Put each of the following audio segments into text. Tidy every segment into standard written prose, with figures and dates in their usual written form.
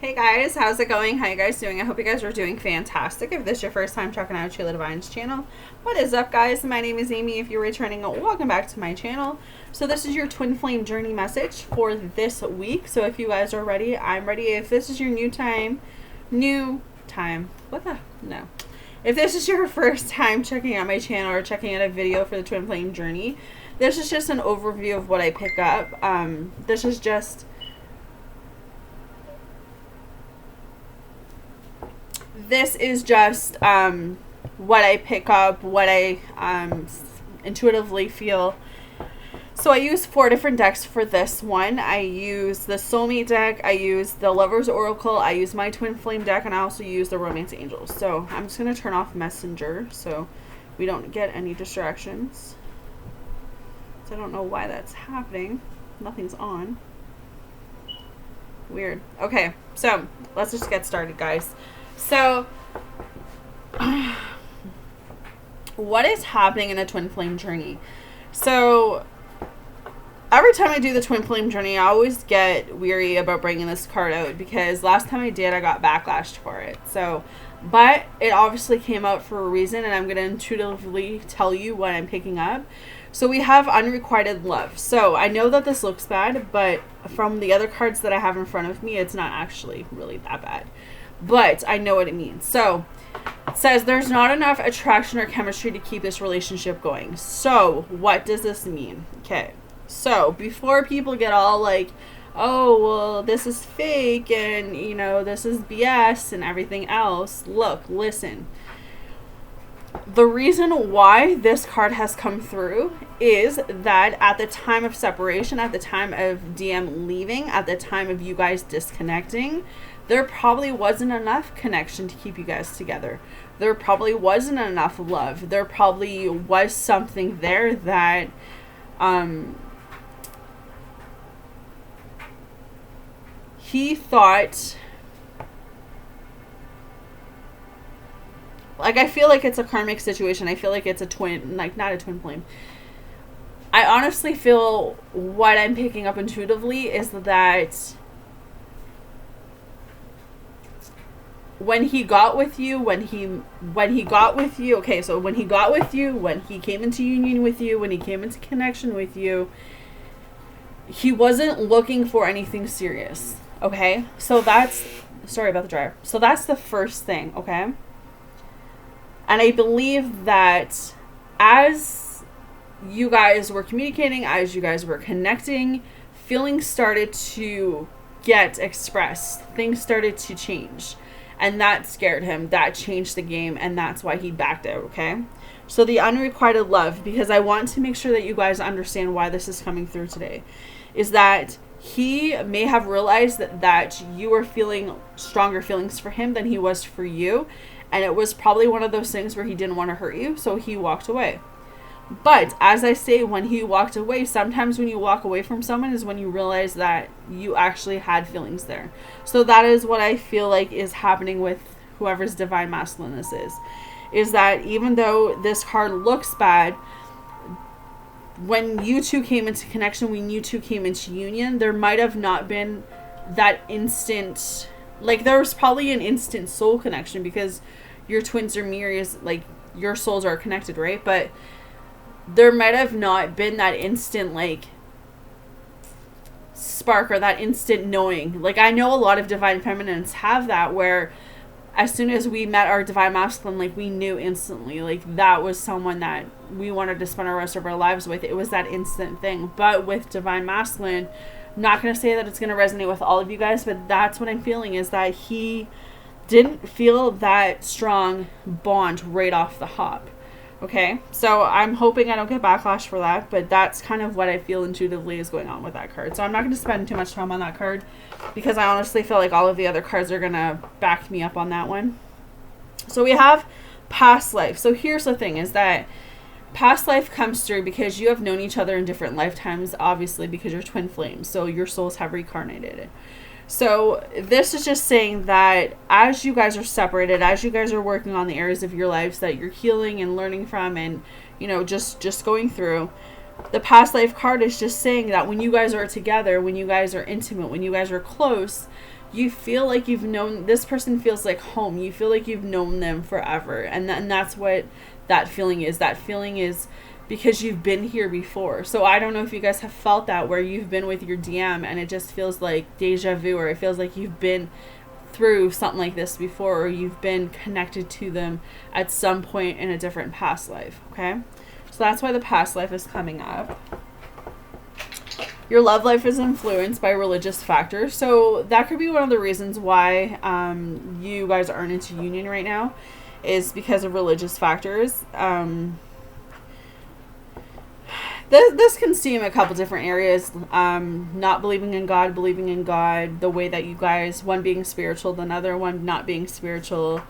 Hey guys, how's it going? How you guys doing? I hope you guys are doing fantastic. If this is your first time checking out Sheila Divine's channel, what is up guys? My name is Amy. If you're returning, welcome back to my channel. So this is your twin flame journey message for this week. So if you guys are ready, I'm ready. If this is your if this is your first time checking out my channel or checking out a video for the twin flame journey, this is just an overview of what I pick up. This is just what I pick up, what I intuitively feel. So I use 4 different decks for this one. I use the Soulmate deck, I use the Lover's Oracle, I use my Twin Flame deck, and I also use the Romance Angels. So I'm just going to turn off Messenger so we don't get any distractions. So I don't know why that's happening. Nothing's on. Weird. Okay, so let's just get started, guys. So, what is happening in a twin flame journey? So, every time I do the twin flame journey, I always get weary about bringing this card out because last time I did, I got backlashed for it. So, but it obviously came out for a reason, and I'm going to intuitively tell you what I'm picking up. So, we have unrequited love. So, I know that this looks bad, but from the other cards that I have in front of me, it's not actually really that bad. But I know what it means. So it says there's not enough attraction or chemistry to keep this relationship going. So what does this mean? Okay. So before people get all like, oh, well, this is fake and, you know, this is BS and everything else. Look, listen. The reason why this card has come through is that at the time of separation, at the time of DM leaving, at the time of you guys disconnecting, there probably wasn't enough connection to keep you guys together. There probably wasn't enough love. There probably was something there that he thought, like, I feel like it's a karmic situation. I feel like it's a twin, like, not a twin flame. I honestly feel what I'm picking up intuitively is that when he got with you, when he got with you, okay, so when he got with you, when he came into union with you, when he came into connection with you, he wasn't looking for anything serious, okay? So that's, sorry about the dryer. So that's the first thing, okay? And I believe that as you guys were communicating, as you guys were connecting, feelings started to get expressed. Things started to change. And that scared him. That changed the game. And that's why he backed out, okay? So the unrequited love, because I want to make sure that you guys understand why this is coming through today, is that he may have realized that you were feeling stronger feelings for him than he was for you. And it was probably one of those things where he didn't want to hurt you, so he walked away. But as I say, when he walked away, sometimes when you walk away from someone is when you realize that you actually had feelings there. So that is what I feel like is happening with whoever's divine masculine this is that even though this card looks bad, when you two came into connection, when you two came into union, there might have not been that instant, like there was probably an instant soul connection because your twins are mirrors, like your souls are connected, right? But there might have not been that instant like spark or that instant knowing. Like I know a lot of divine feminines have that where as soon as we met our divine masculine, like we knew instantly, like that was someone that we wanted to spend the rest of our lives with. It was that instant thing. But with divine masculine, I'm not going to say that it's going to resonate with all of you guys, but that's what I'm feeling is that he didn't feel that strong bond right off the hop. Okay, so I'm hoping I don't get backlash for that, but that's kind of what I feel intuitively is going on with that card. So I'm not going to spend too much time on that card because I honestly feel like all of the other cards are going to back me up on that one. So we have past life. So here's the thing is that past life comes through because you have known each other in different lifetimes, obviously, because you're twin flames. So your souls have reincarnated. So this is just saying that as you guys are separated, as you guys are working on the areas of your lives that you're healing and learning from and, you know, just going through, the past life card is just saying that when you guys are together, when you guys are intimate, when you guys are close, you feel like you've known, this person feels like home. You feel like you've known them forever. And that's what that feeling is. That feeling is because you've been here before. So I don't know if you guys have felt that, where you've been with your DM and it just feels like deja vu, or it feels like you've been through something like this before, or you've been connected to them at some point in a different past life. Okay, so that's why the past life is coming up. Your love life is influenced by religious factors, so that could be one of the reasons why you guys aren't into union right now, is because of religious factors. This can seem a couple different areas. Not believing in God, believing in God, the way that you guys, one being spiritual, the other one not being spiritual,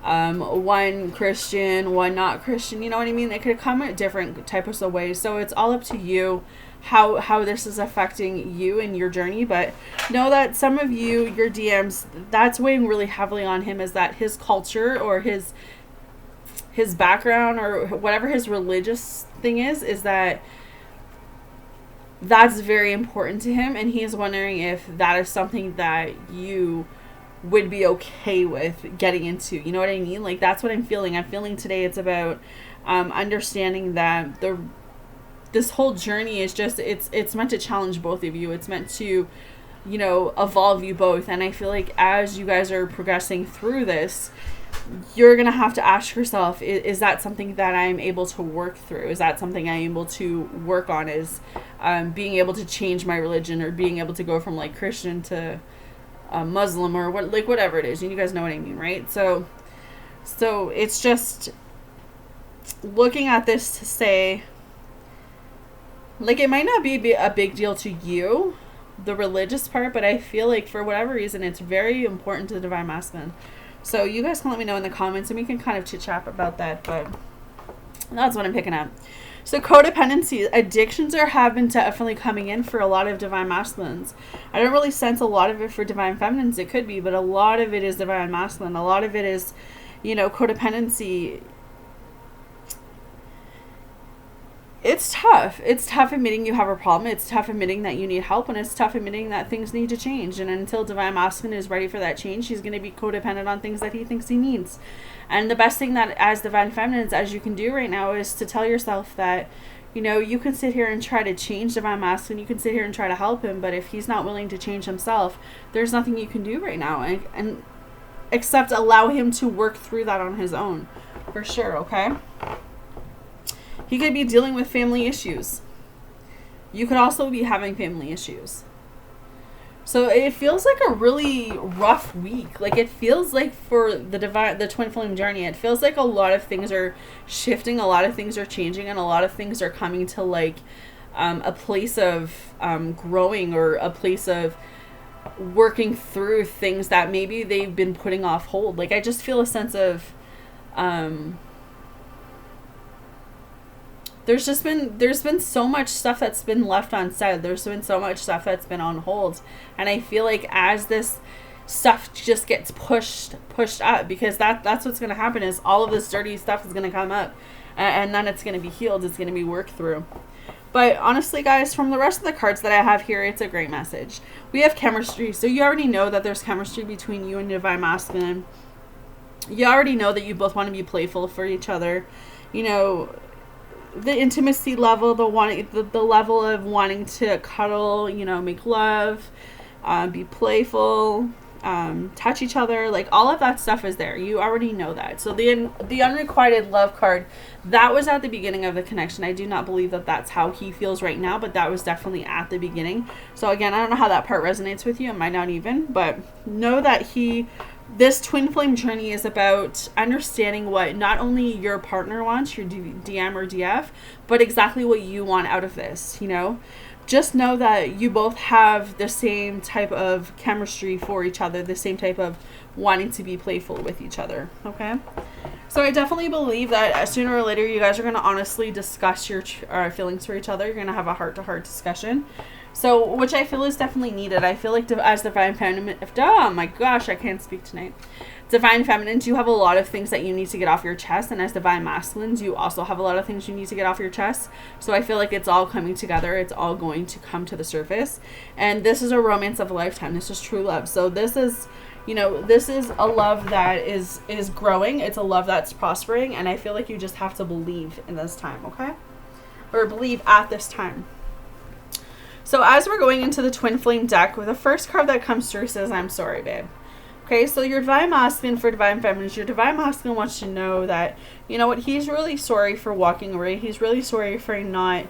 one Christian, one not Christian, you know what I mean? It could come at different types of ways. So it's all up to you how this is affecting you and your journey. But know that some of you, your DMs, that's weighing really heavily on him, is that his culture or his background or whatever his religious thing is that that's very important to him, and he's wondering if that is something that you would be okay with getting into. You know what I mean? Like, that's what I'm feeling. I'm feeling today it's about understanding that this whole journey is just, it's meant to challenge both of you. It's meant to, you know, evolve you both. And I feel like as you guys are progressing through this, you're going to have to ask yourself, is that something that I'm able to work through? Is that something I'm able to work on? Is being able to change my religion, or being able to go from like Christian to Muslim, or what, like whatever it is. You guys know what I mean, right? So it's just looking at this to say, like, it might not be a big deal to you, the religious part, but I feel like for whatever reason, it's very important to the Divine Masculine. So you guys can let me know in the comments, and we can kind of chit-chat about that, but that's what I'm picking up. So codependency, addictions have been definitely coming in for a lot of Divine Masculines. I don't really sense a lot of it for Divine Feminines. It could be, but a lot of it is Divine Masculine. A lot of it is, you know, codependency. It's tough. It's tough admitting you have a problem. It's tough admitting that you need help, and it's tough admitting that things need to change. And until Divine Masculine is ready for that change, he's going to be codependent on things that he thinks he needs. And the best thing that as Divine Feminines, as you can do right now, is to tell yourself that, you know, you can sit here and try to change Divine Masculine. You can sit here and try to help him, but if he's not willing to change himself, there's nothing you can do right now. And except allow him to work through that on his own. For sure, okay? He could be dealing with family issues. You could also be having family issues. So it feels like a really rough week. Like, it feels like for the twin flame journey, it feels like a lot of things are shifting, a lot of things are changing, and a lot of things are coming to like a place of growing, or a place of working through things that maybe they've been putting off hold. Like, I just feel a sense of there's been so much stuff that's been left unsaid. There's been so much stuff that's been on hold. And I feel like as this stuff just gets pushed up, because that's what's going to happen, is all of this dirty stuff is going to come up, and then it's going to be healed. It's going to be worked through. But honestly, guys, from the rest of the cards that I have here, it's a great message. We have chemistry. So you already know that there's chemistry between you and Divine Masculine. You already know that you both want to be playful for each other. You know, the intimacy level, the level of wanting to cuddle, you know, make love, be playful, touch each other, like all of that stuff is there. You already know that. So the unrequited love card, that was at the beginning of the connection. I do not believe that that's how he feels right now, but that was definitely at the beginning. So again, I don't know how that part resonates with you. It might not even, but know that this twin flame journey is about understanding what not only your partner wants, your DM or DF, but exactly what you want out of this, you know? Just know that you both have the same type of chemistry for each other, the same type of wanting to be playful with each other, okay? So I definitely believe that sooner or later you guys are going to honestly discuss your feelings for each other. You're going to have a heart-to-heart discussion. So, which I feel is definitely needed. I feel like as Divine Feminine, oh my gosh, I can't speak tonight. Divine feminines, you have a lot of things that you need to get off your chest, and as divine masculines, you also have a lot of things you need to get off your chest. So I feel like it's all coming together. It's all going to come to the surface, and this is a romance of a lifetime. This is true love. So this is, this is a love that is growing. It's a love that's prospering, and I feel like you just have to believe in this time, okay? Or believe at this time. So as we're going into the twin flame deck, the first card that comes through says, I'm sorry, babe. Okay, so your divine masculine for divine feminines, your divine masculine wants to know that, you know what, he's really sorry for walking away. He's really sorry for not,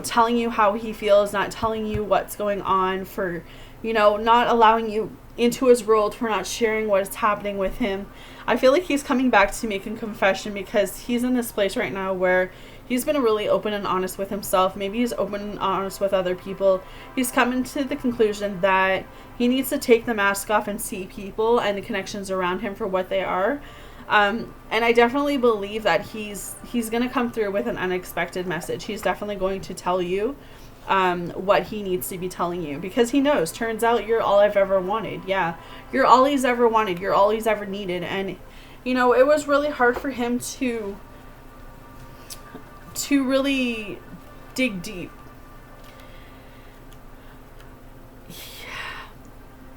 telling you how he feels, not telling you what's going on, for, not allowing you into his world, for not sharing what is happening with him. I feel like he's coming back to making confession because he's in this place right now where he's been really open and honest with himself. Maybe he's open and honest with other people. He's coming to the conclusion that he needs to take the mask off and see people and the connections around him for what they are. And I definitely believe that he's going to come through with an unexpected message. He's definitely going to tell you what he needs to be telling you, because he knows. Turns out you're all I've ever wanted. Yeah, you're all he's ever wanted. You're all he's ever needed. And, it was really hard for him to really dig deep.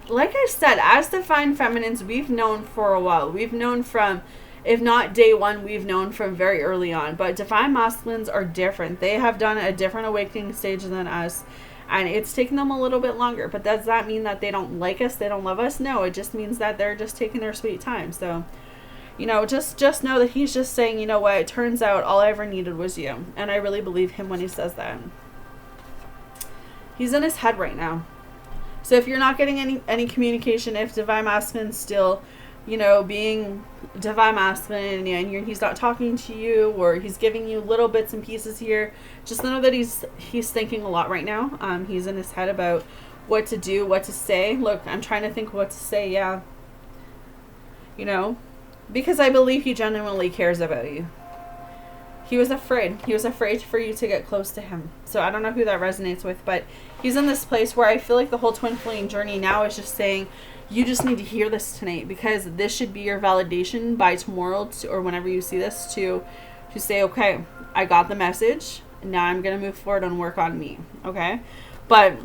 Like I said, as divine feminines, we've known for a while. We've known from, if not day one, we've known from very early on. But divine masculines are different. They have done a different awakening stage than us, and it's taken them a little bit longer. But does that mean that they don't like us, they don't love us? No, it just means that they're just taking their sweet time. So, just know that he's just saying, you know what, it turns out all I ever needed was you. And I really believe him when he says that. He's in his head right now. So if you're not getting any communication, if divine masculine still, being divine masculine, and he's not talking to you, or he's giving you little bits and pieces here, just know that he's thinking a lot right now. He's in his head about what to do, what to say. Look, I'm trying to think what to say. Yeah. Because I believe he genuinely cares about you. He was afraid. He was afraid for you to get close to him. So I don't know who that resonates with, but he's in this place where I feel like the whole twin flame journey now is just saying, you just need to hear this tonight, because this should be your validation by tomorrow or whenever you see this to say, okay, I got the message. Now I'm going to move forward and work on me. Okay. But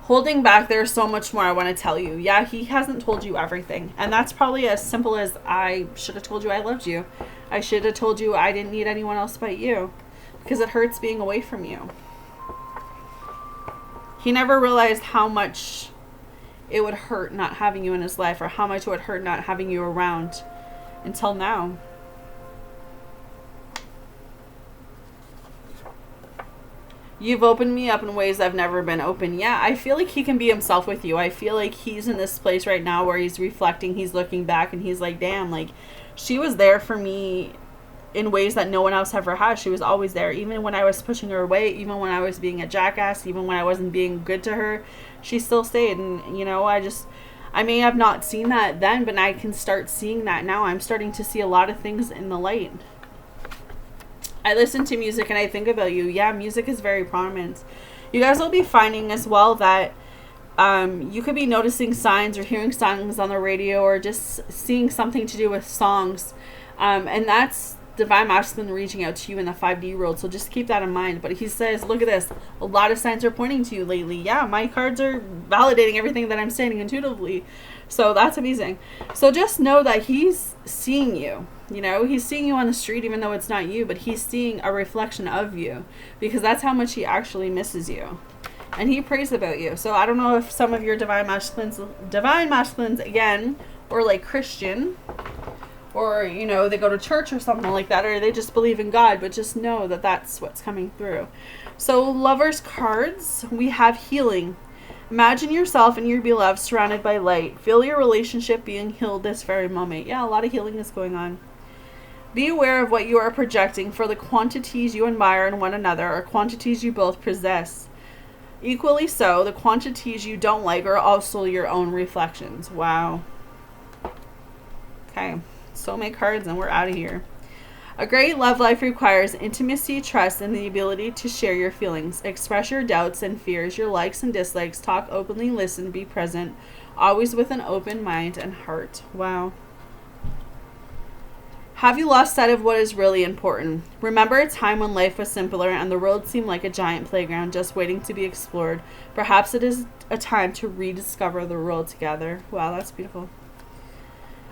holding back, there's so much more I want to tell you. Yeah, he hasn't told you everything. And that's probably as simple as, I should have told you I loved you. I should have told you I didn't need anyone else but you. Because it hurts being away from you. He never realized how much it would hurt not having you in his life, or how much it would hurt not having you around until now. You've opened me up in ways I've never been open. Yeah, I feel like he can be himself with you. I feel like he's in this place right now where he's reflecting, he's looking back, and he's like, damn, like, she was there for me in ways that no one else ever has. She was always there, even when I was pushing her away, even when I was being a jackass, even when I wasn't being good to her, she still stayed. And, I may have not seen that then, but I can start seeing that now. I'm starting to see a lot of things in the light. I listen to music and I think about you. Yeah, music is very prominent. You guys will be finding as well that you could be noticing signs or hearing songs on the radio, or just seeing something to do with songs. And that's divine masculine reaching out to you in the 5D world. So just keep that in mind. But he says, look at this. A lot of signs are pointing to you lately. Yeah, my cards are validating everything that I'm saying intuitively. So that's amazing. So just know that he's seeing you. He's seeing you on the street, even though it's not you, but he's seeing a reflection of you, because that's how much he actually misses you. And he prays about you. So I don't know if some of your divine masculines again, or like Christian, or, they go to church or something like that, or they just believe in God, but just know that that's what's coming through. So lovers cards, we have healing. Imagine yourself and your beloved surrounded by light. Feel your relationship being healed this very moment. Yeah, a lot of healing is going on. Be aware of what you are projecting, for the quantities you admire in one another are quantities you both possess. Equally so, the quantities you don't like are also your own reflections. Wow. Okay, soulmate cards and we're out of here. A great love life requires intimacy, trust, and the ability to share your feelings. Express your doubts and fears, your likes and dislikes. Talk openly, listen, be present. always with an open mind and heart. Wow. Have you lost sight of what is really important? Remember a time when life was simpler and the world seemed like a giant playground just waiting to be explored. Perhaps it is a time to rediscover the world together. Wow, that's beautiful.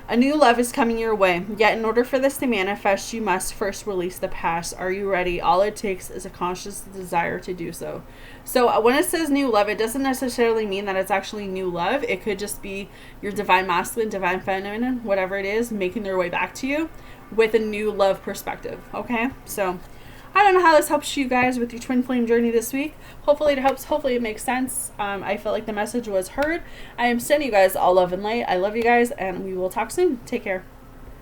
A new love is coming your way, yet in order for this to manifest, you must first release the past. Are you ready? All it takes is a conscious desire to do so. So when it says new love, it doesn't necessarily mean that it's actually new love. It could just be your divine masculine, divine feminine, whatever it is, making their way back to you with a new love perspective. Okay? So I don't know how this helps you guys with your twin flame journey this week. Hopefully it helps. Hopefully it makes sense. I felt like the message was heard. I am sending you guys all love and light. I love you guys, and we will talk soon. Take care.